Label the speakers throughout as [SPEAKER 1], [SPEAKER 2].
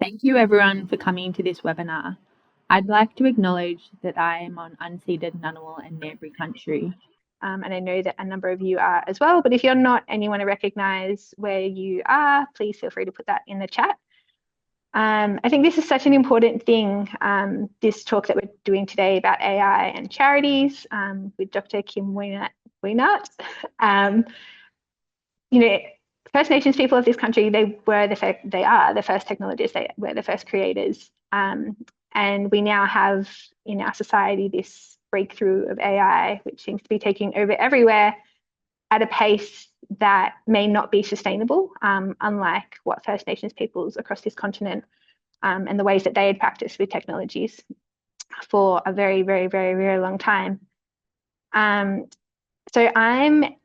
[SPEAKER 1] Thank you everyone for coming to this webinar. I'd like to acknowledge that I am on unceded Ngunnawal and Ngambri country. And I know that a number of you are as well, but if you're not and you want to recognise where you are, please feel free to put that in the chat. I think this is such an important thing, this talk that we're doing today about AI and charities with Dr. Kim Weinert. You know, First Nations people of this country, they are the first technologists, they were the first creators. And we now have in our society this breakthrough of AI, which seems to be taking over everywhere at a pace that may not be sustainable, unlike what First Nations peoples across this continent and the ways that they had practiced with technologies for a very, very, very, very long time. So I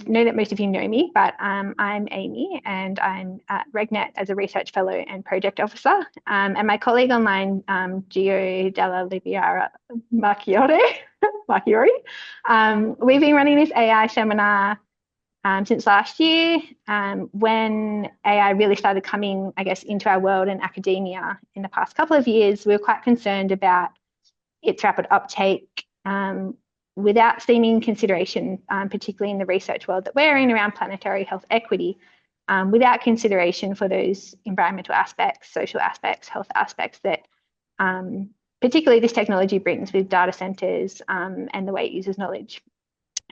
[SPEAKER 1] know that most of you know me, but I'm Amy and I'm at RegNet as a research fellow and project officer. And my colleague online, Giorgia, Dalla, Libera, Marchiori, we've been running this AI seminar since last year, when AI really started coming, I guess, into our world and academia in the past couple of years. We were quite concerned about its rapid uptake without seeming consideration, particularly in the research world that we're in around planetary health equity, without consideration for those environmental aspects, social aspects, health aspects that particularly this technology brings with data centers and the way it uses knowledge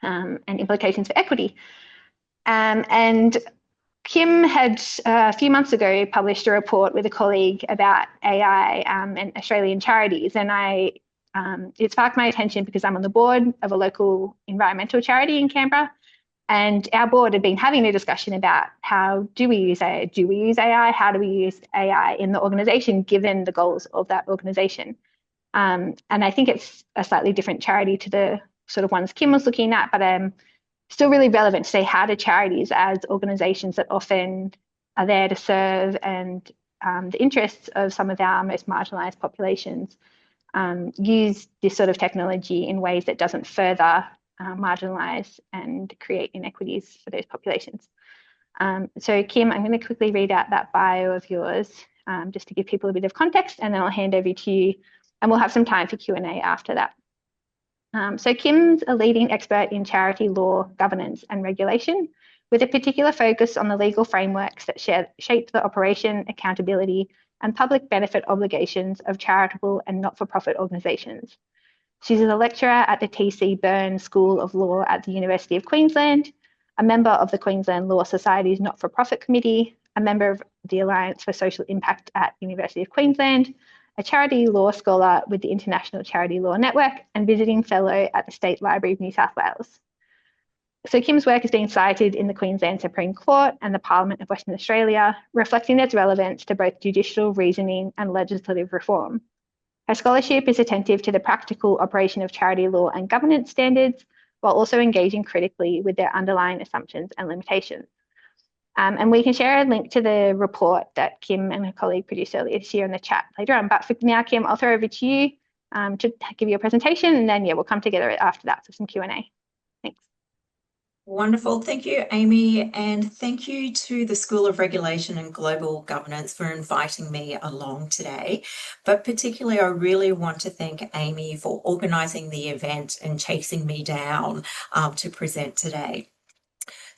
[SPEAKER 1] and implications for equity. And Kim had a few months ago published a report with a colleague about AI and Australian charities, and it sparked my attention because I'm on the board of a local environmental charity in Canberra, and our board had been having a discussion about how do we use AI? Do we use AI? How do we use AI in the organisation given the goals of that organisation? And I think it's a slightly different charity to the sort of ones Kim was looking at, but still really relevant to say how do charities as organisations that often are there to serve and the interests of some of our most marginalised populations use this sort of technology in ways that doesn't further marginalise and create inequities for those populations. So Kim, I'm going to quickly read out that bio of yours just to give people a bit of context, and then I'll hand over to you and we'll have some time for Q&A after that. So Kim's a leading expert in charity law, governance and regulation, with a particular focus on the legal frameworks that shape the operation, accountability and public benefit obligations of charitable and not-for-profit organisations. She's a lecturer at the TC Byrne School of Law at the University of Queensland, a member of the Queensland Law Society's Not-for-Profit Committee, a member of the Alliance for Social Impact at University of Queensland, a charity law scholar with the International Charity Law Network, and visiting fellow at the State Library of New South Wales. So Kim's work has been cited in the Queensland Supreme Court and the Parliament of Western Australia, reflecting its relevance to both judicial reasoning and legislative reform. Her scholarship is attentive to the practical operation of charity law and governance standards, while also engaging critically with their underlying assumptions and limitations. And we can share a link to the report that Kim and her colleague produced earlier this year in the chat later on. But for now, Kim, I'll throw over to you to give you a presentation, and then we'll come together after that for some Q&A. Thanks.
[SPEAKER 2] Wonderful. Thank you, Amy. And thank you to the School of Regulation and Global Governance for inviting me along today. But particularly, I really want to thank Amy for organising the event and chasing me down to present today.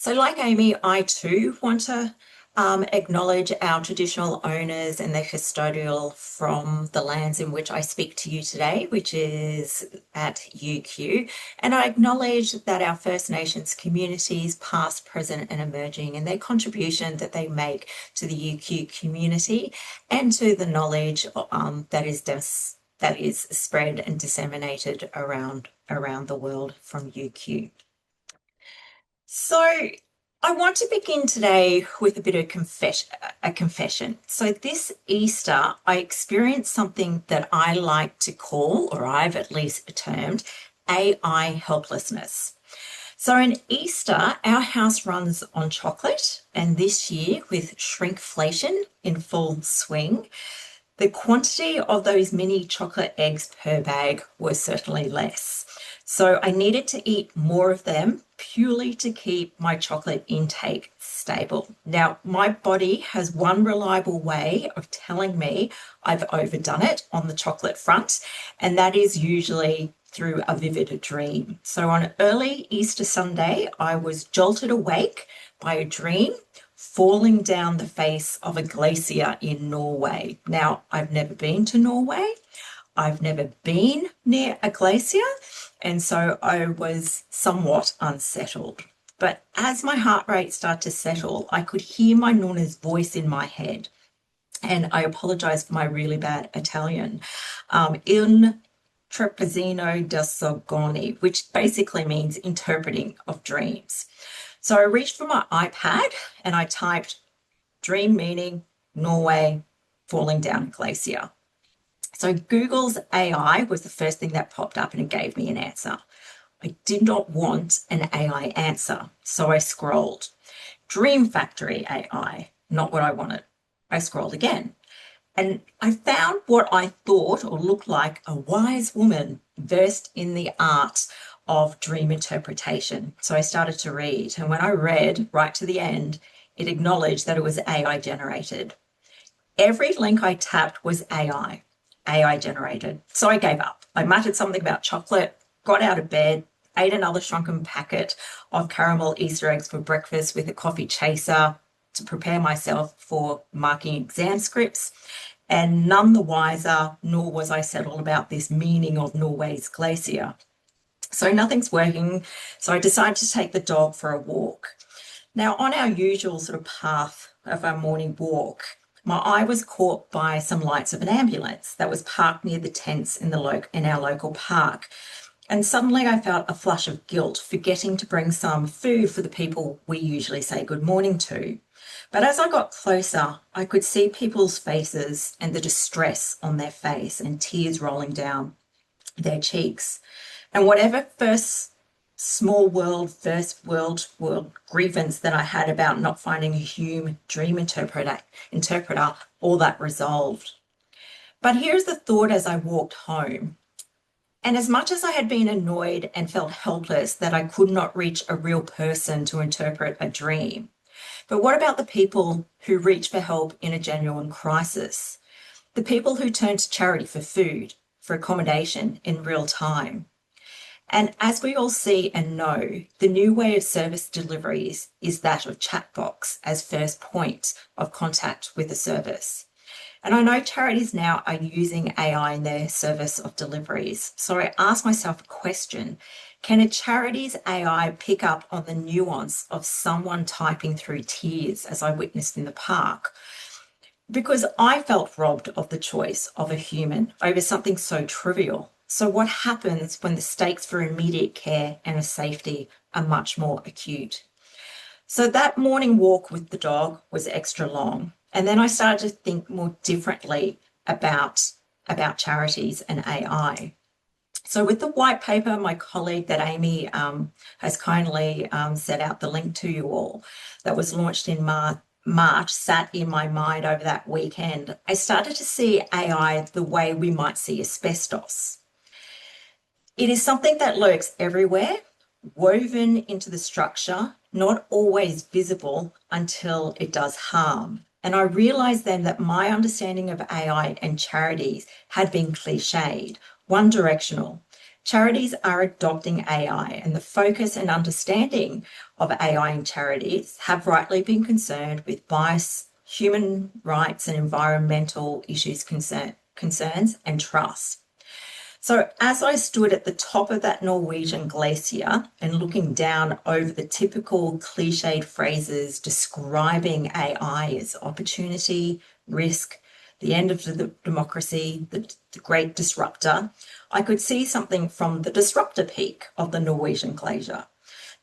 [SPEAKER 2] So like Amy, I too want to acknowledge our traditional owners and their custodial from the lands in which I speak to you today, which is at UQ. And I acknowledge that our First Nations communities, past, present and emerging, and their contribution that they make to the UQ community and to the knowledge that is spread and disseminated around the world from UQ. So I want to begin today with a bit of a confession. So this Easter, I experienced something that I like to call, or I've at least termed, AI helplessness. So in Easter, our house runs on chocolate, and this year with shrinkflation in full swing, the quantity of those mini chocolate eggs per bag was certainly less. So I needed to eat more of them purely to keep my chocolate intake stable. Now, my body has one reliable way of telling me I've overdone it on the chocolate front, and that is usually through a vivid dream. So on early Easter Sunday, I was jolted awake by a dream falling down the face of a glacier in Norway. Now, I've never been to Norway. I've never been near a glacier, and so I was somewhat unsettled. But as my heart rate started to settle, I could hear my nonna's voice in my head. And I apologize for my really bad Italian. Il trapezzino da sogni, which basically means interpreting of dreams. So I reached for my iPad and I typed dream meaning Norway falling down a glacier. So Google's AI was the first thing that popped up and it gave me an answer. I did not want an AI answer, so I scrolled. Dream Factory AI, not what I wanted. I scrolled again and I found what I thought or looked like a wise woman versed in the art of dream interpretation. So I started to read, and when I read right to the end, it acknowledged that it was AI generated. Every link I tapped was AI generated. So I gave up. I muttered something about chocolate, got out of bed, ate another shrunken packet of caramel Easter eggs for breakfast with a coffee chaser to prepare myself for marking exam scripts, and none the wiser, nor was I settled about this meaning of Norway's glacier. So nothing's working, so I decided to take the dog for a walk. Now, on our usual sort of path of our morning walk, my eye was caught by some lights of an ambulance that was parked near the tents in our local park. And suddenly I felt a flush of guilt, forgetting to bring some food for the people we usually say good morning to. But as I got closer, I could see people's faces and the distress on their face and tears rolling down their cheeks. And whatever first world grievance that I had about not finding a human dream interpreter, all that resolved. But here's the thought as I walked home. And as much as I had been annoyed and felt helpless that I could not reach a real person to interpret a dream, but what about the people who reach for help in a genuine crisis? The people who turn to charity for food, for accommodation in real time. And as we all see and know, the new way of service deliveries is that of chatbots as first point of contact with the service. And I know charities now are using AI in their service of deliveries. So I asked myself a question: can a charity's AI pick up on the nuance of someone typing through tears as I witnessed in the park? Because I felt robbed of the choice of a human over something so trivial. So what happens when the stakes for immediate care and safety are much more acute? So that morning walk with the dog was extra long. And then I started to think more differently about charities and AI. So with the white paper, my colleague that Amy has kindly set out the link to you all, that was launched in March, sat in my mind over that weekend, I started to see AI the way we might see asbestos. It is something that lurks everywhere, woven into the structure, not always visible until it does harm. And I realised then that my understanding of AI and charities had been cliched, one directional. Charities are adopting AI, and the focus and understanding of AI and charities have rightly been concerned with bias, human rights and environmental issues, concerns and trust. So as I stood at the top of that Norwegian glacier and looking down over the typical cliched phrases describing AI as opportunity, risk, the end of the democracy, the great disruptor, I could see something from the disruptor peak of the Norwegian glacier,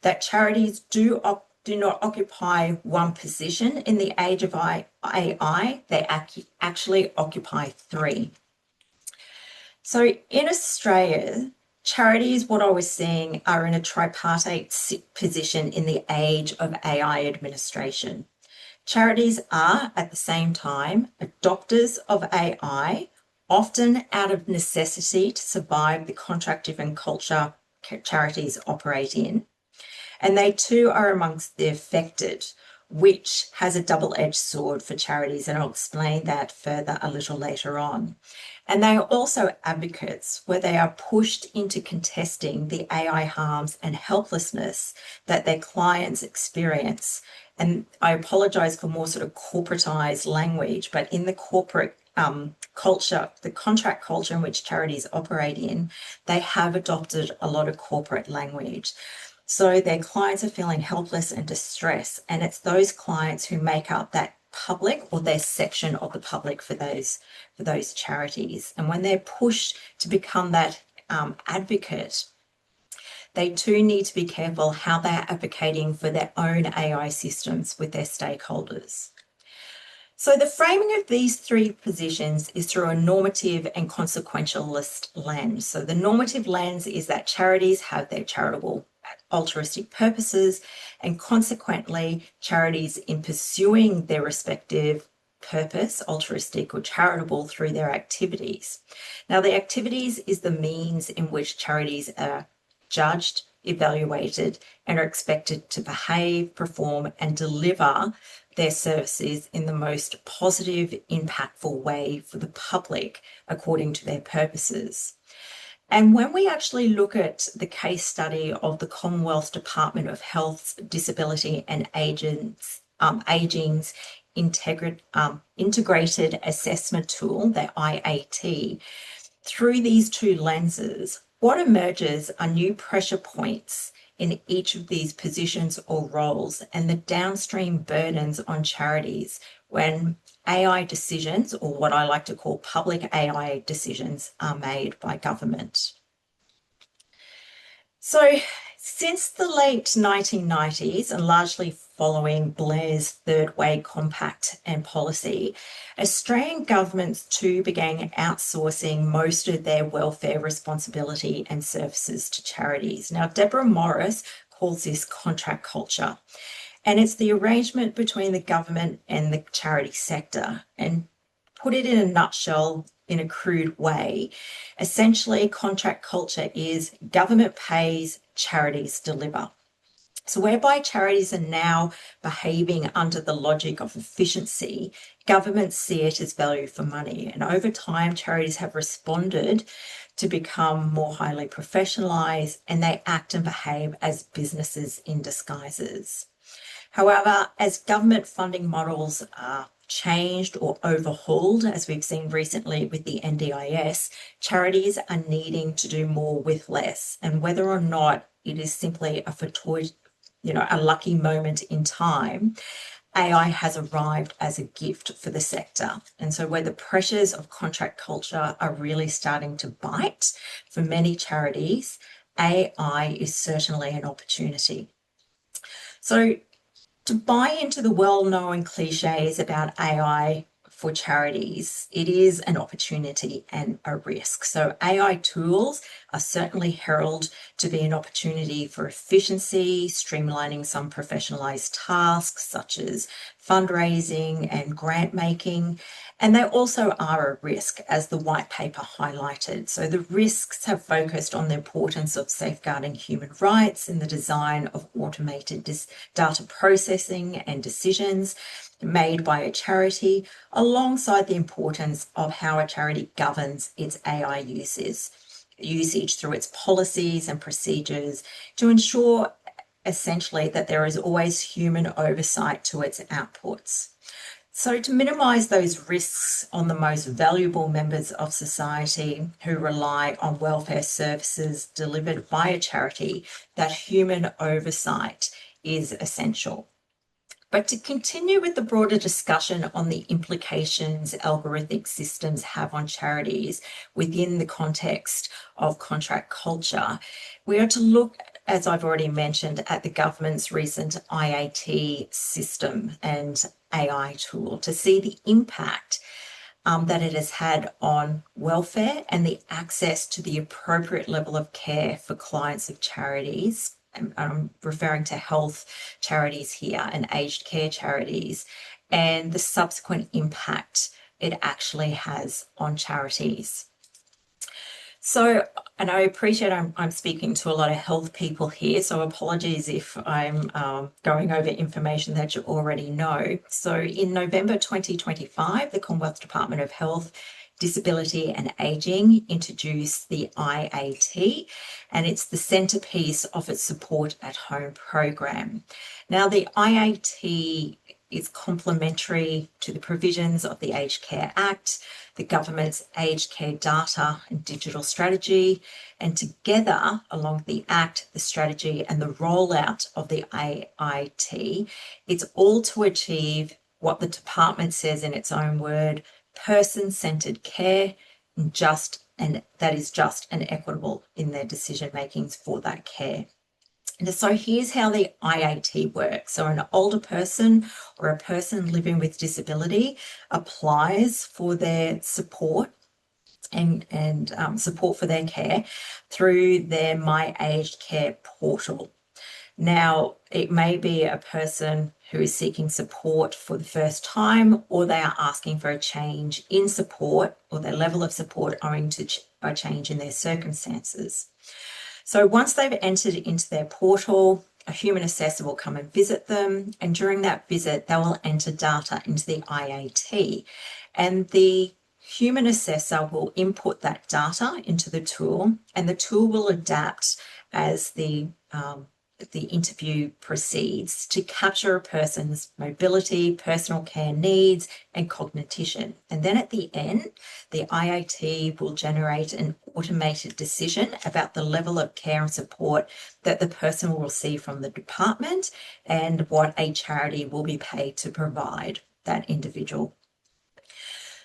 [SPEAKER 2] that charities do not occupy one position in the age of AI, they actually occupy three. So in Australia, charities, what I was seeing, are in a tripartite position in the age of AI administration. Charities are, at the same time, adopters of AI, often out of necessity to survive the contract-driven culture charities operate in. And they too are amongst the affected, which has a double-edged sword for charities, and I'll explain that further a little later on. And they are also advocates, where they are pushed into contesting the AI harms and helplessness that their clients experience. And I apologise for more sort of corporatized language, but in the corporate culture, the contract culture in which charities operate in, they have adopted a lot of corporate language. So their clients are feeling helpless and distressed, and it's those clients who make up that public, or their section of the public, for those charities. And when they're pushed to become that advocate, they too need to be careful how they're advocating for their own AI systems with their stakeholders. So the framing of these three positions is through a normative and consequentialist lens. So the normative lens is that charities have their charitable altruistic purposes, and consequently charities, in pursuing their respective purpose, altruistic or charitable, through their activities. Now, the activities is the means in which charities are judged, evaluated, and are expected to behave, perform, and deliver their services in the most positive, impactful way for the public according to their purposes. And when we actually look at the case study of the Commonwealth Department of Health's Disability and Aging's Integrated Assessment Tool, the IAT, through these two lenses, what emerges are new pressure points in each of these positions or roles, and the downstream burdens on charities when AI decisions, or what I like to call public AI decisions, are made by government. So since the late 1990s, and largely following Blair's Third Way Compact and policy, Australian governments too began outsourcing most of their welfare responsibility and services to charities. Now, Deborah Morris calls this contract culture, and it's the arrangement between the government and the charity sector. And put it in a nutshell, in a crude way, essentially contract culture is government pays, charities deliver. So whereby charities are now behaving under the logic of efficiency, governments see it as value for money. And over time, charities have responded to become more highly professionalised, and they act and behave as businesses in disguises. However, as government funding models are changed or overhauled, as we've seen recently with the NDIS, charities are needing to do more with less. And whether or not it is simply a lucky moment in time, AI has arrived as a gift for the sector. And so where the pressures of contract culture are really starting to bite for many charities, AI is certainly an opportunity. So to buy into the well-known cliches about AI for charities, it is an opportunity and a risk. So AI tools are certainly heralded to be an opportunity for efficiency, streamlining some professionalised tasks such as fundraising and grant making. And they also are a risk, as the white paper highlighted. So the risks have focused on the importance of safeguarding human rights in the design of automated data processing and decisions made by a charity, alongside the importance of how a charity governs its AI usage through its policies and procedures to ensure essentially that there is always human oversight to its outputs. So to minimise those risks on the most valuable members of society who rely on welfare services delivered by a charity, that human oversight is essential. But to continue with the broader discussion on the implications algorithmic systems have on charities within the context of contract culture, we are to look, as I've already mentioned, at the government's recent IAT system and AI tool to see the impact that it has had on welfare and the access to the appropriate level of care for clients of charities. I'm referring to health charities here and aged care charities, and the subsequent impact it actually has on charities. So, and I appreciate I'm speaking to a lot of health people here, so apologies if I'm going over information that you already know. So in November 2025, the Commonwealth Department of Health, Disability and Ageing introduced the IAT, and it's the centrepiece of its support at home program. Now, the IAT is complementary to the provisions of the Aged Care Act, the government's aged care data and digital strategy, and together, along with the Act, the strategy, and the rollout of the IAT, it's all to achieve what the department says in its own word, person-centred care, and that is just and equitable in their decision makings for that care. And so here's how the IAT works. So an older person or a person living with disability applies for their support and support for their care through their My Aged Care portal. Now, it may be a person who is seeking support for the first time, or they are asking for a change in support or their level of support owing to a change in their circumstances. So once they've entered into their portal, a human assessor will come and visit them, and during that visit, they will enter data into the IAT, and the human assessor will input that data into the tool, and the tool will adapt as the interview proceeds to capture a person's mobility, personal care needs, and cognition. And then at the end, the IAT will generate an automated decision about the level of care and support that the person will receive from the department and what a charity will be paid to provide that individual.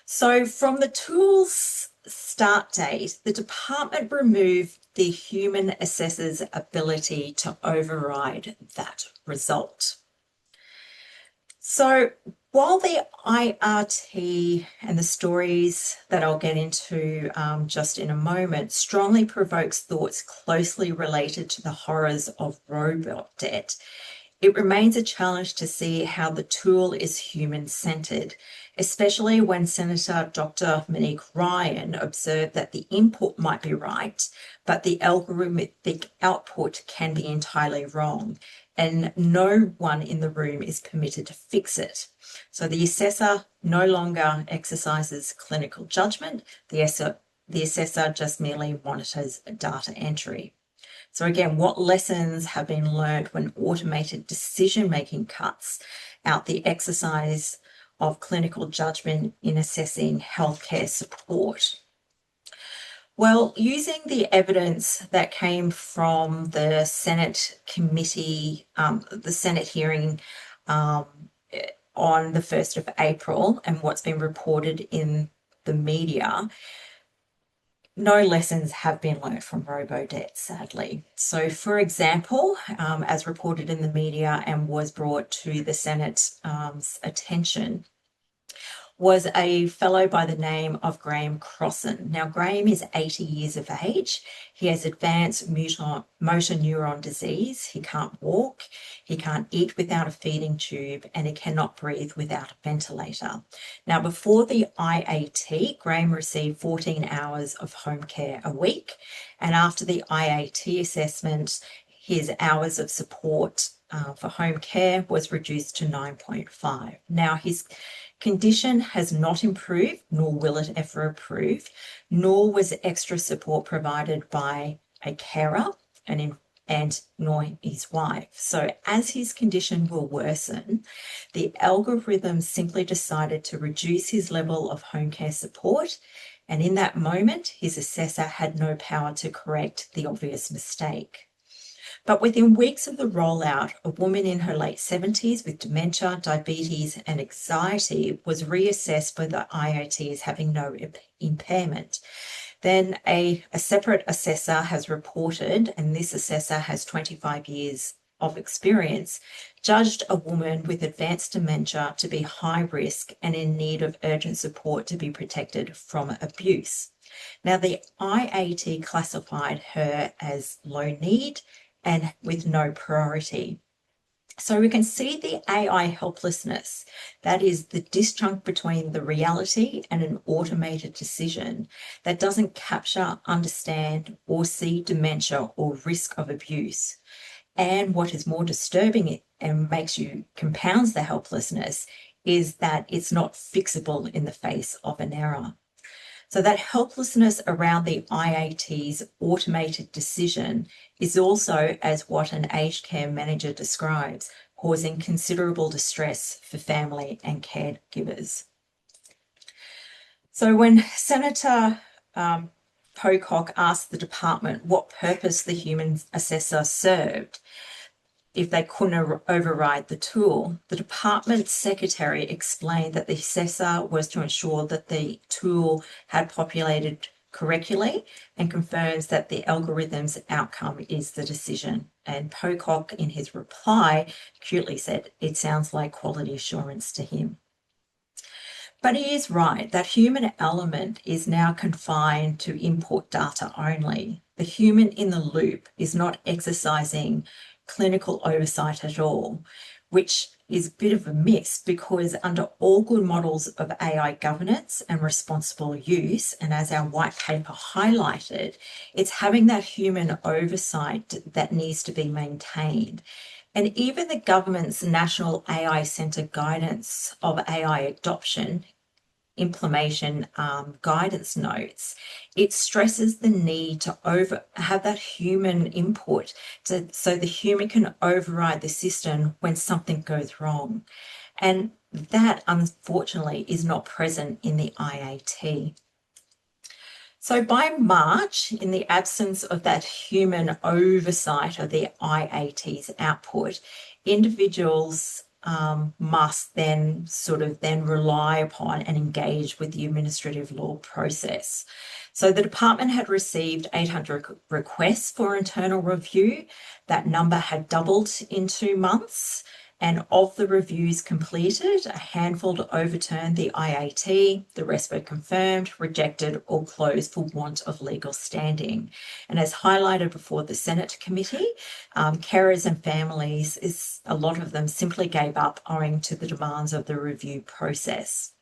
[SPEAKER 2] So from the tool's start date, the department removed the human assessor's ability to override that result. So while the IRT and the stories that I'll get into just in a moment strongly provokes thoughts closely related to the horrors of robot debt, it remains a challenge to see how the tool is human-centred, especially when Senator Dr Monique Ryan observed that the input might be right, but the algorithmic output can be entirely wrong, and no one in the room is permitted to fix it. So the assessor no longer exercises clinical judgment. The assessor just merely monitors data entry. So again, what lessons have been learned when automated decision-making cuts out the exercise of clinical judgment in assessing healthcare support? Well, using the evidence that came from the Senate committee, the Senate hearing on the 1st of April and what's been reported in the media, no lessons have been learned from robo-debt, sadly. So, for example, as reported in the media and was brought to the Senate's attention, was a fellow by the name of Graham Crossan. Now, Graham is 80 years of age. He has advanced motor neuron disease. He can't walk, he can't eat without a feeding tube, and he cannot breathe without a ventilator. Now, before the IAT, Graham received 14 hours of home care a week, and after the IAT assessment, his hours of support for home care was reduced to 9.5. Now, his condition has not improved, nor will it ever improve, nor was extra support provided by a carer and nor his wife. So as his condition will worsen, the algorithm simply decided to reduce his level of home care support, and in that moment, his assessor had no power to correct the obvious mistake. But within weeks of the rollout, a woman in her late 70s with dementia, diabetes, and anxiety was reassessed by the IAT as having no impairment. Then a separate assessor has reported, and this assessor has 25 years of experience, judged a woman with advanced dementia to be high risk and in need of urgent support to be protected from abuse. Now, the IAT classified her as low need and with no priority. So we can see the AI helplessness, that is the disjunct between the reality and an automated decision that doesn't capture, understand, or see dementia or risk of abuse. And what is more disturbing and compounds the helplessness is that it's not fixable in the face of an error. So that helplessness around the IAT's automated decision is also, as what an aged care manager describes, causing considerable distress for family and caregivers. So when Senator Pocock asked the department what purpose the human assessor served, if they couldn't override the tool, the department secretary explained that the assessor was to ensure that the tool had populated correctly and confirms that the algorithm's outcome is the decision. And Pocock, in his reply, cutely said, it sounds like quality assurance to him. But he is right, that human element is now confined to input data only. The human in the loop is not exercising clinical oversight at all, which is a bit of a miss because under all good models of AI governance and responsible use, and as our white paper highlighted, it's having that human oversight that needs to be maintained. And even the government's National AI Centre guidance of AI adoption implementation guidance notes, it stresses the need to have that human input so the human can override the system when something goes wrong. And that, unfortunately, is not present in the IAT. So by March, in the absence of that human oversight of the IAT's output, individuals must then rely upon and engage with the administrative law process. So the department had received 800 requests for internal review. That number had doubled in 2 months. And of the reviews completed, a handful overturned the IAT, the rest were confirmed, rejected, or closed for want of legal standing. And as highlighted before the Senate committee, carers and families, a lot of them simply gave up owing to the demands of the review process.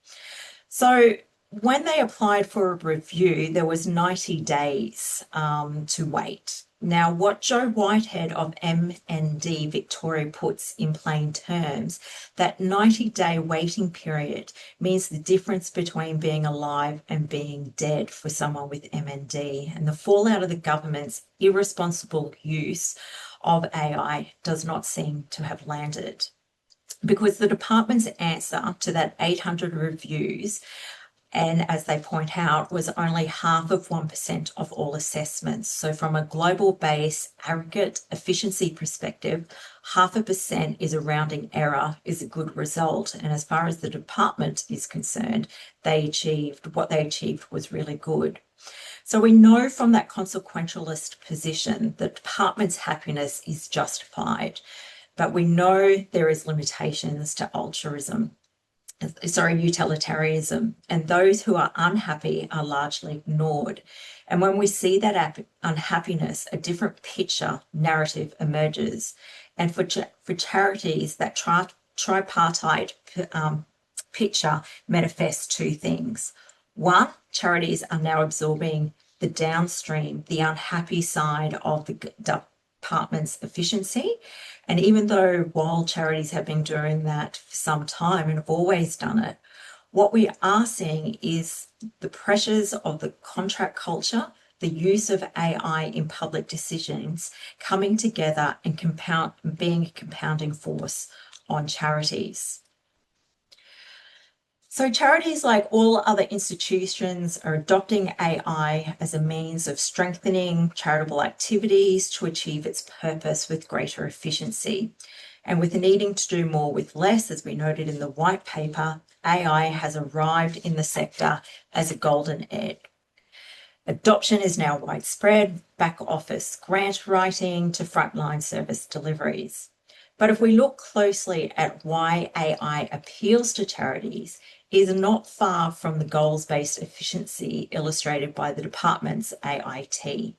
[SPEAKER 2] So when they applied for a review, there was 90 days to wait. Now, what Joe Whitehead of MND Victoria puts in plain terms, that 90-day waiting period means the difference between being alive and being dead for someone with MND. And the fallout of the government's irresponsible use of AI does not seem to have landed, because the department's answer to that 800 reviews, and as they point out, was only 0.5% of all assessments. So from a global base aggregate efficiency perspective, 0.5% is a rounding error, is a good result. And as far as the department is concerned, what they achieved was really good. So we know from that consequentialist position that the department's happiness is justified, but we know there is limitations to utilitarianism, and those who are unhappy are largely ignored. And when we see that unhappiness, a different picture narrative emerges. And for charities, that tripartite picture manifests 2 things. One, charities are now absorbing the downstream, the unhappy side of the department's efficiency. And even though while charities have been doing that for some time and have always done it, what we are seeing is the pressures of the contract culture, the use of AI in public decisions coming together and being a compounding force on charities. So charities, like all other institutions, are adopting AI as a means of strengthening charitable activities to achieve its purpose with greater efficiency. And with needing to do more with less, as we noted in the white paper, AI has arrived in the sector as a golden egg. Adoption is now widespread, back office grant writing to frontline service deliveries. But if we look closely at why AI appeals to charities, is not far from the goals-based efficiency illustrated by the department's AIT.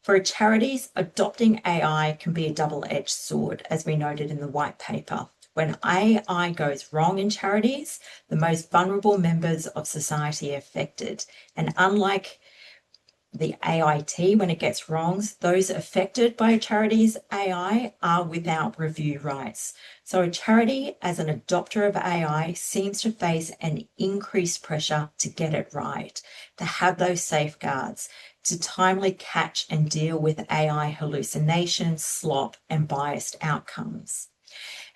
[SPEAKER 2] For charities, adopting AI can be a double-edged sword, as we noted in the white paper. When AI goes wrong in charities, the most vulnerable members of society are affected. And unlike the AIT, when it gets wrong, those affected by a charity's AI are without review rights. So a charity, as an adopter of AI, seems to face an increased pressure to get it right, to have those safeguards, to timely catch and deal with AI hallucinations, slop, and biased outcomes.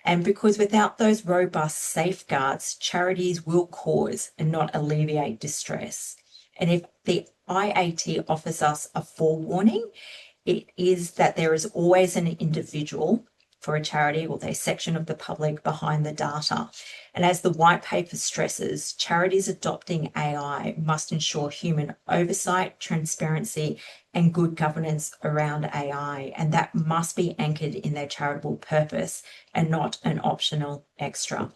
[SPEAKER 2] And because without those robust safeguards, charities will cause and not alleviate distress. And if the IAT offers us a forewarning, it is that there is always an individual for a charity or their section of the public behind the data. And as the white paper stresses, charities adopting AI must ensure human oversight, transparency, and good governance around AI. And that must be anchored in their charitable purpose and not an optional extra.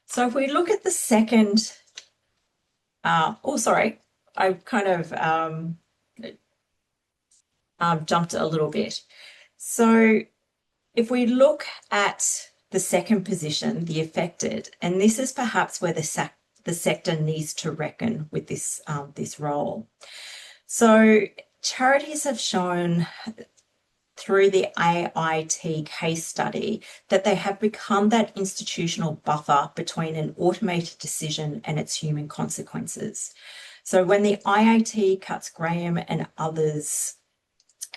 [SPEAKER 2] So if we look at the second, I kind of jumped a little bit. So if we look at the second position, the affected, and this is perhaps where the sector needs to reckon with this role. So charities have shown through the AIT case study that they have become that institutional buffer between an automated decision and its human consequences. So when the IAT cuts Graham and others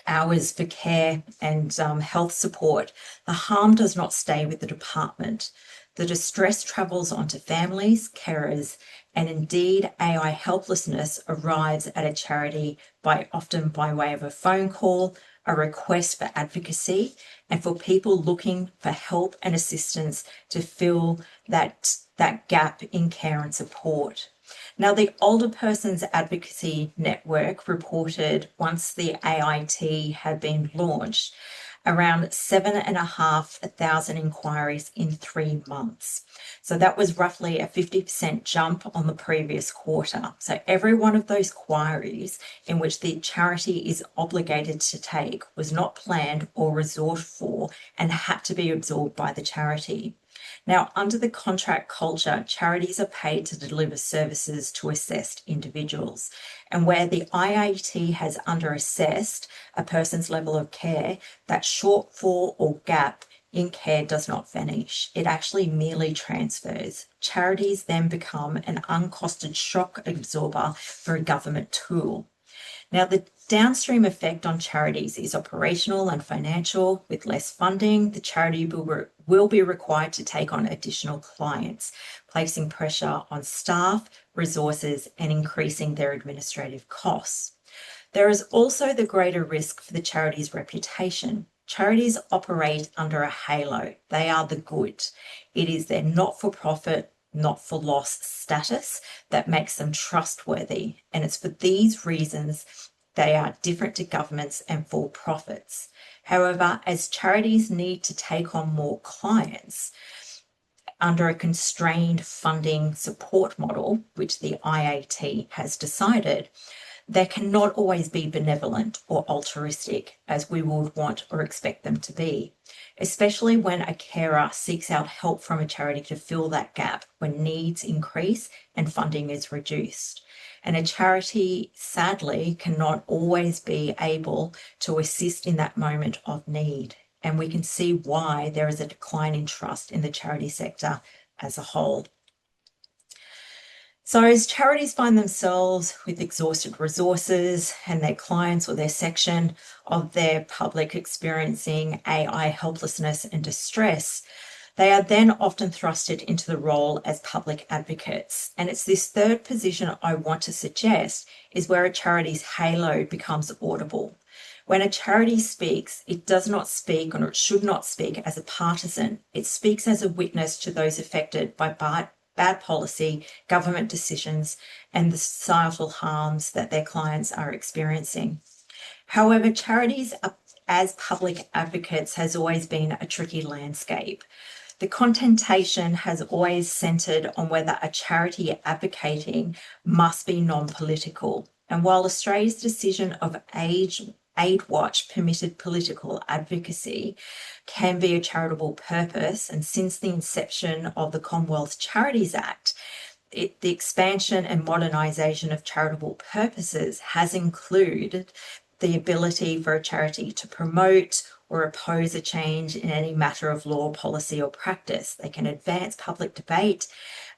[SPEAKER 2] hours for care and health support, the harm does not stay with the department. The distress travels onto families, carers, and indeed AI helplessness arrives at a charity often by way of a phone call, a request for advocacy, and for people looking for help and assistance to fill that gap in care and support. Now, the Older Persons Advocacy Network reported once the AIT had been launched, around 7,500 inquiries in 3 months. So that was roughly a 50% jump on the previous quarter. So every one of those inquiries in which the charity is obligated to take was not planned or resourced for and had to be absorbed by the charity. Now, under the contract culture, charities are paid to deliver services to assessed individuals. And where the IAT has underassessed a person's level of care, that shortfall or gap in care does not vanish. It actually merely transfers. Charities then become an uncosted shock absorber for a government tool. Now, the downstream effect on charities is operational and financial. With less funding, the charity will be required to take on additional clients, placing pressure on staff, resources, and increasing their administrative costs. There is also the greater risk for the charity's reputation. Charities operate under a halo. They are the good. It is their not-for-profit, not-for-loss status that makes them trustworthy. And it's for these reasons they are different to governments and for-profits. However, as charities need to take on more clients under a constrained funding support model, which the IAT has decided, they cannot always be benevolent or altruistic as we would want or expect them to be, especially when a carer seeks out help from a charity to fill that gap when needs increase and funding is reduced. And a charity, sadly, cannot always be able to assist in that moment of need. And we can see why there is a decline in trust in the charity sector as a whole. So as charities find themselves with exhausted resources and their clients or their section of their public experiencing AI helplessness and distress, they are then often thrusted into the role as public advocates. And it's this third position I want to suggest is where a charity's halo becomes audible. When a charity speaks, it does not speak, or it should not speak, as a partisan. It speaks as a witness to those affected by bad policy, government decisions, and the societal harms that their clients are experiencing. However, charities as public advocates has always been a tricky landscape. The contention has always centred on whether a charity advocating must be non-political. And while Australia's decision of age Aid Watch permitted political advocacy can be a charitable purpose. And since the inception of the Commonwealth Charities Act, the expansion and modernisation of charitable purposes has included the ability for a charity to promote or oppose a change in any matter of law, policy, or practice. They can advance public debate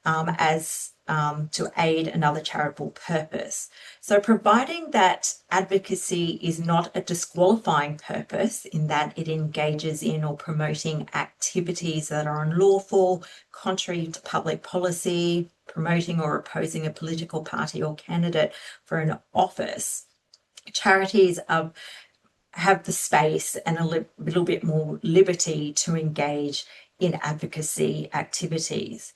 [SPEAKER 2] to aid another charitable purpose. So providing that advocacy is not a disqualifying purpose in that it engages in or promoting activities that are unlawful, contrary to public policy, promoting or opposing a political party or candidate for an office, charities have the space and a little bit more liberty to engage in advocacy activities.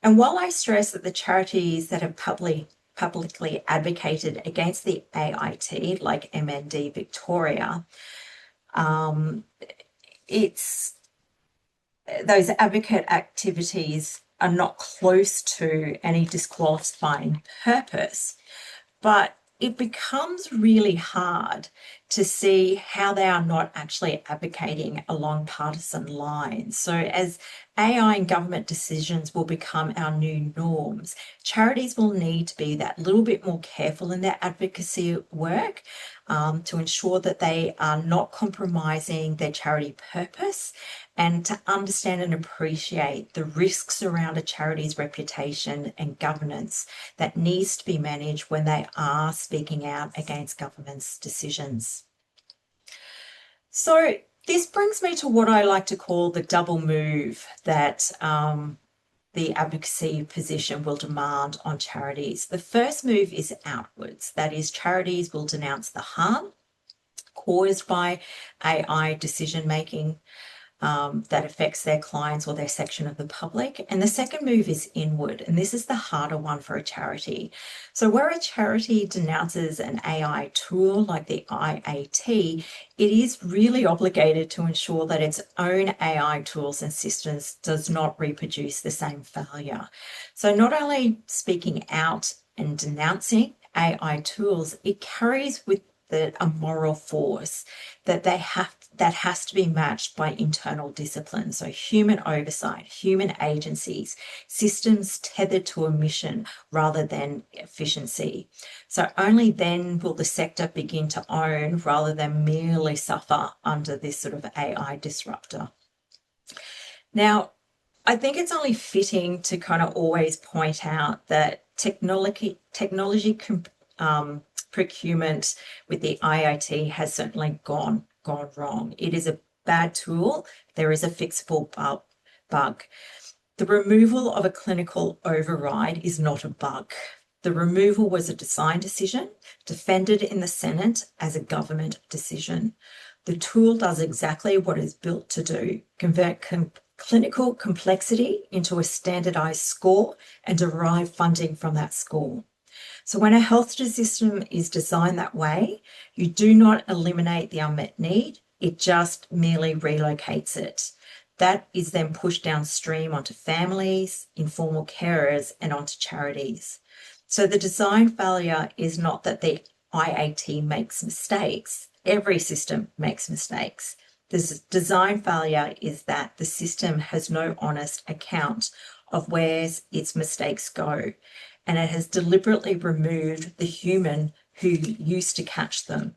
[SPEAKER 2] And while I stress that the charities that have publicly advocated against the AIT, like MND Victoria, those advocate activities are not close to any disqualifying purpose, but it becomes really hard to see how they are not actually advocating along partisan lines. So as AI and government decisions will become our new norms, charities will need to be that little bit more careful in their advocacy work to ensure that they are not compromising their charity purpose, and to understand and appreciate the risks around a charity's reputation and governance that needs to be managed when they are speaking out against government's decisions. So this brings me to what I like to call the double move that the advocacy position will demand on charities. The first move is outwards. That is, charities will denounce the harm caused by AI decision-making that affects their clients or their section of the public. And the second move is inward, and this is the harder one for a charity. So where a charity denounces an AI tool like the IAT, it is really obligated to ensure that its own AI tools and systems does not reproduce the same failure. So not only speaking out and denouncing AI tools, it carries with it a moral force that has to be matched by internal discipline. So human oversight, human agencies, systems tethered to a mission rather than efficiency. So only then will the sector begin to own rather than merely suffer under this sort of AI disruptor. Now, I think it's only fitting to kind of always point out that technology procurement with the IoT has certainly gone wrong. It is a bad tool. There is a fixable bug. The removal of a clinical override is not a bug. The removal was a design decision defended in the Senate as a government decision. The tool does exactly what it is built to do: convert clinical complexity into a standardized score and derive funding from that score. So when a health system is designed that way, you do not eliminate the unmet need, it just merely relocates it. That is then pushed downstream onto families, informal carers, and onto charities. So the design failure is not that the IAT makes mistakes. Every system makes mistakes. The design failure is that the system has no honest account of where its mistakes go, and it has deliberately removed the human who used to catch them.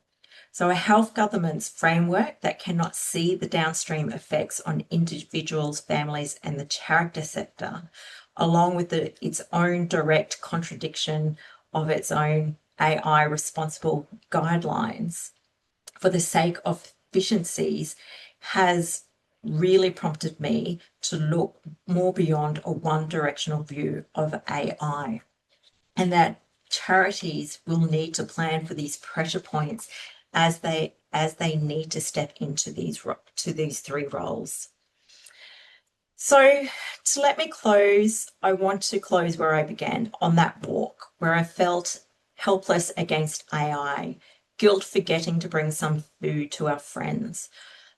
[SPEAKER 2] So a health governance framework that cannot see the downstream effects on individuals, families, and the charity sector, along with its own direct contradiction of its own AI responsible guidelines for the sake of efficiencies, has really prompted me to look more beyond a one-directional view of AI, and that charities will need to plan for these pressure points as they need to step into these three roles. So to let me close, I want to close where I began, on that walk, where I felt helpless against AI, guilt for getting to bring some food to our friends,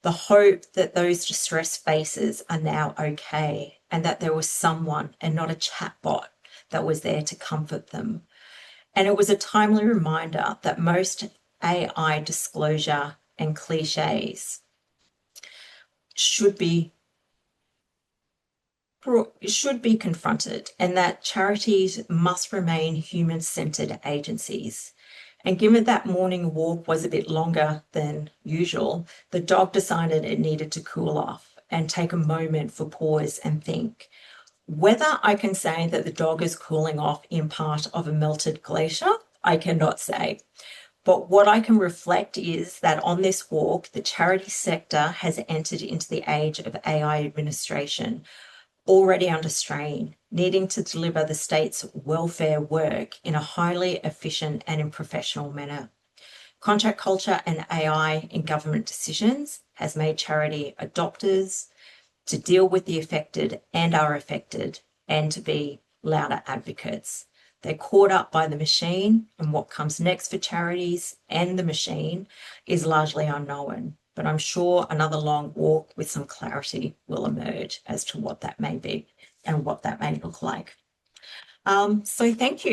[SPEAKER 2] the hope that those distressed faces are now okay, and that there was someone and not a chatbot that was there to comfort them. And it was a timely reminder that most AI disclosure and cliches should be confronted, and that charities must remain human-centered agencies. And given that morning walk was a bit longer than usual, the dog decided it needed to cool off and take a moment for pause and think. Whether I can say that the dog is cooling off in part of a melted glacier, I cannot say. But what I can reflect is that on this walk, the charity sector has entered into the age of AI administration, already under strain, needing to deliver the state's welfare work in a highly efficient and in professional manner. Contract culture and AI in government decisions has made charity adopters to deal with the affected and are affected, and to be louder advocates. They're caught up by the machine, and what comes next for charities and the machine is largely unknown. But I'm sure another long walk with some clarity will emerge as to what that may be and what that may look like. So thank you.